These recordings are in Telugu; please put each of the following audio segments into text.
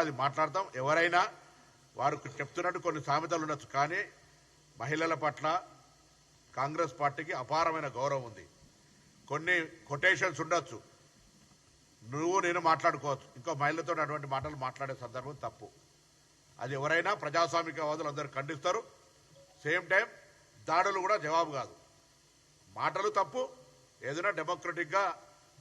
అది మాట్లాడతాం. ఎవరైనా వారు చెప్తున్నట్టు కొన్ని సామెతలు ఉండొచ్చు, కానీ మహిళల పట్ల కాంగ్రెస్ పార్టీకి అపారమైన గౌరవం ఉంది. కొన్ని కొటేషన్స్ ఉండొచ్చు, నువ్వు నేను మాట్లాడుకోవచ్చు, ఇంకో మహిళతో అటువంటి మాటలు మాట్లాడే సందర్భం తప్పు. అది ఎవరైనా ప్రజాస్వామికవాదులు అందరూ ఖండిస్తారు. సేమ్ టైం దాడులు కూడా జవాబు కాదు. మాటలు తప్పు, ఏదైనా డెమోక్రటిక్గా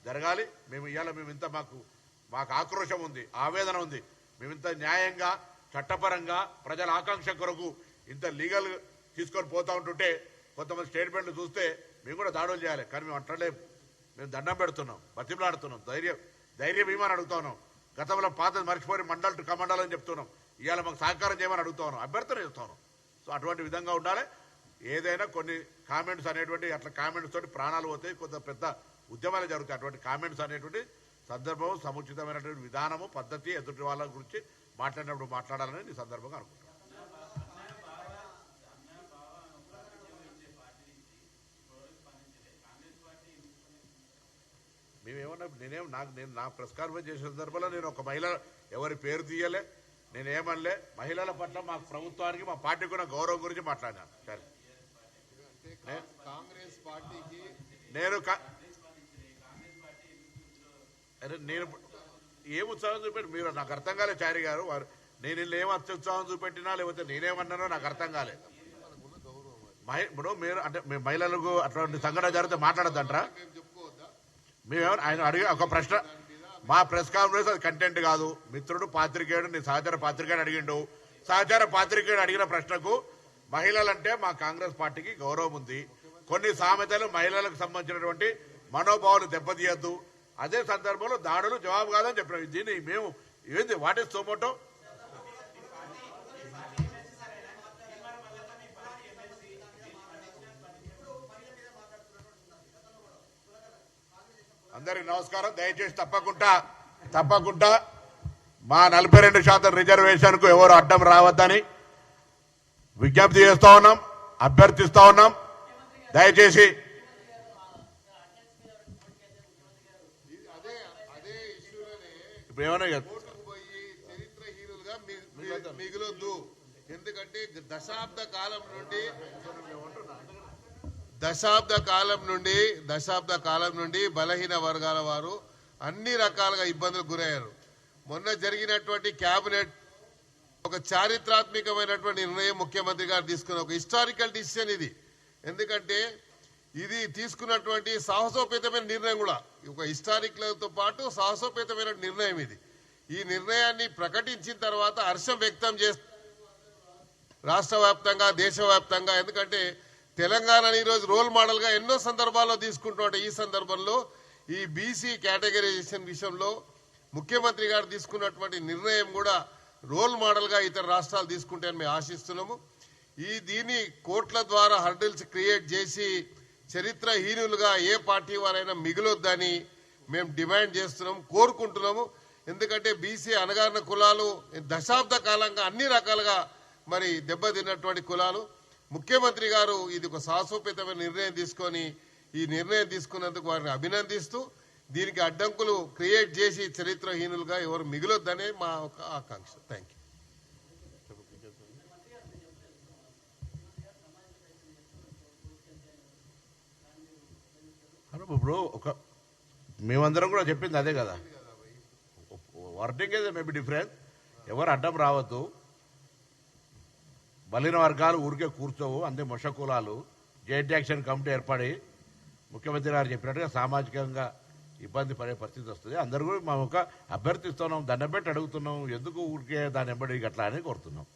జరగాలి. మేము ఇవాళ ఇంత మాకు ఆక్రోశం ఉంది, ఆవేదన ఉంది. మేమింత న్యాయంగా చట్టపరంగా ప్రజల ఆకాంక్ష కొరకు ఇంత లీగల్ తీసుకొని పోతా ఉంటుంటే కొంతమంది స్టేట్మెంట్లు చూస్తే మేము కూడా దాడులు చేయాలి, కానీ మేము అంటలేము. మేము దండం పెడుతున్నాం, బతిమలాడుతున్నాం, ధైర్యం ఏమని అడుగుతా ఉన్నాం. గతంలో పాత మర్చిపోయి మండల్ టు కమండల్ అని చెప్తున్నాం. ఇవాళ మాకు సహకారం చేయమని అడుగుతా ఉన్నాం, అభ్యర్థన చేస్తా ఉన్నాం. సో అటువంటి విధంగా ఉండాలి. ఏదైనా కొన్ని కామెంట్స్ అనేటువంటి అట్లా కామెంట్స్ తోటి ప్రాణాలు పోతాయి, కొంత పెద్ద ఉద్యమాలు జరుగుతాయి. అటువంటి కామెంట్స్ అనేటువంటి సందర్భం, సముచితమైనటువంటి విధానము, పద్ధతి ఎదుటి వాళ్ళ గురించి మాట్లాడినప్పుడు మాట్లాడాలని ఈ సందర్భంగా అనుకుంటున్నాను. మేమేమన్నా నేను నా ప్రెస్ కాన్ఫరెన్స్ చేసే సందర్భంలో నేను ఒక మహిళ ఎవరి పేరు తీయలే, నేనేమనలే. మహిళల పట్ల మా ప్రభుత్వానికి మా పార్టీకి ఉన్న గౌరవం గురించి మాట్లాడినాను. సరే, కాంగ్రెస్ పార్టీకి నేను ఏం ఉత్సాహం చూపెట్టి మీరు నాకు అర్థం కాలేదు చారి గారు. వారు నేను ఏం అత్యుత్సాహం చూపెట్టినా లేకపోతే నేనేమన్నానో నాకు అర్థం కాలేదు. ఇప్పుడు మీరు అంటే మీ మహిళలకు అటువంటి సంఘటన జరిగితే మాట్లాడద్దంటారా? మేమేమో ఆయన అడిగి ఒక ప్రశ్న, మా ప్రెస్ కాన్ఫరెన్స్ అది కంటెంట్ కాదు. మిత్రుడు పాత్రికేయుడు, నీ సహచార పాత్రికేయుడు అడిగిండు. సహచార పాత్రికేయుడు అడిగిన ప్రశ్నకు మహిళలంటే మా కాంగ్రెస్ పార్టీకి గౌరవం ఉంది, కొన్ని సామెతలు మహిళలకు సంబంధించినటువంటి మనోభావాలు దెబ్బతీయద్దు, అదే సందర్భంలో దాడులు జవాబు కాదని చెప్పినాం. దీన్ని మేము ఏంది వాట్ ఇస్ సోమోటో? అందరికి నమస్కారం. దయచేసి తప్పకుండా మా 42% రిజర్వేషన్ కు ఎవరు అడ్డం రావద్దని విజ్ఞప్తి చేస్తా ఉన్నాం, అభ్యర్థిస్తా ఉన్నాం. దయచేసి ఇప్పుడు ఏమన్నా చరిత్రహీనులుగా మిగిలొద్దు. ఎందుకంటే దశాబ్ద కాలం నుండి బలహీన వర్గాల వారు అన్ని రకాలుగా ఇబ్బందులకు గురయ్యారు. మొన్న జరిగినటువంటి కేబినెట్ ఒక చారిత్రాత్మకమైనటువంటి నిర్ణయం ముఖ్యమంత్రి గారు తీసుకున్న ఒక హిస్టారికల్ డిసిషన్ ఇది. ఎందుకంటే ఇది తీసుకున్నటువంటి సాహసోపేతమైన నిర్ణయం కూడా ఒక హిస్టారిక్లతో పాటు సాహసోపేతమైన నిర్ణయం ఇది. ఈ నిర్ణయాన్ని ప్రకటించిన తర్వాత హర్షం వ్యక్తం చేస్తారు రాష్ట్ర వ్యాప్తంగా, దేశవ్యాప్తంగా. ఎందుకంటే తెలంగాణని ఈరోజు రోల్ మోడల్ గా ఎన్నో సందర్భాల్లో తీసుకుంటుంటే ఈ సందర్భంలో ఈ బీసీ కేటగిరైజేషన్ విషయంలో ముఖ్యమంత్రి గారు తీసుకున్నటువంటి నిర్ణయం కూడా రోల్ మోడల్ గా ఇతర రాష్ట్రాలు తీసుకుంటాయని మేము ఆశిస్తున్నాము. దీన్ని కోర్టుల ద్వారా హర్డిల్స్ క్రియేట్ చేసి చరిత్రహీనులుగా ఏ పార్టీ వారైనా మిగిలొద్దని మేము డిమాండ్ చేస్తున్నాం, కోరుకుంటున్నాము. ఎందుకంటే బీసీ అణగారిన కులాలు దశాబ్ద కాలంగా అన్ని రకాలుగా మరి దెబ్బతిన్నటువంటి కులాలు. ముఖ్యమంత్రి గారు ఇది ఒక సాహసోపేతమైన నిర్ణయం తీసుకొని ఈ నిర్ణయం తీసుకున్నందుకు వారిని అభినందిస్తూ దీనికి అడ్డంకులు క్రియేట్ చేసి చరిత్రహీనులుగా ఎవరు మిగిలొద్దనే మా ఒక ఆకాంక్ష. Thank you. ఇప్పుడు మేమందరం కూడా చెప్పింది అదే కదా, వర్డింగ్ ఏదో మేబీ డిఫరెంట్. ఎవరు అడ్డం రావద్దు, బలిన వర్గాలు ఊరికే కూర్చోవు, అందే మొష కులాలు. జాయింట్ యాక్షన్ కమిటీ ఏర్పడి ముఖ్యమంత్రి గారు చెప్పినట్టుగా సామాజికంగా ఇబ్బంది పడే పరిస్థితి వస్తుంది. అందరూ కూడా మేము ఒక అభ్యర్థిస్తున్నాం, దండం పెట్టి అడుగుతున్నాం, ఎందుకు ఊరికే దాన్ని ఎంబడి అట్లా అని కోరుతున్నాం.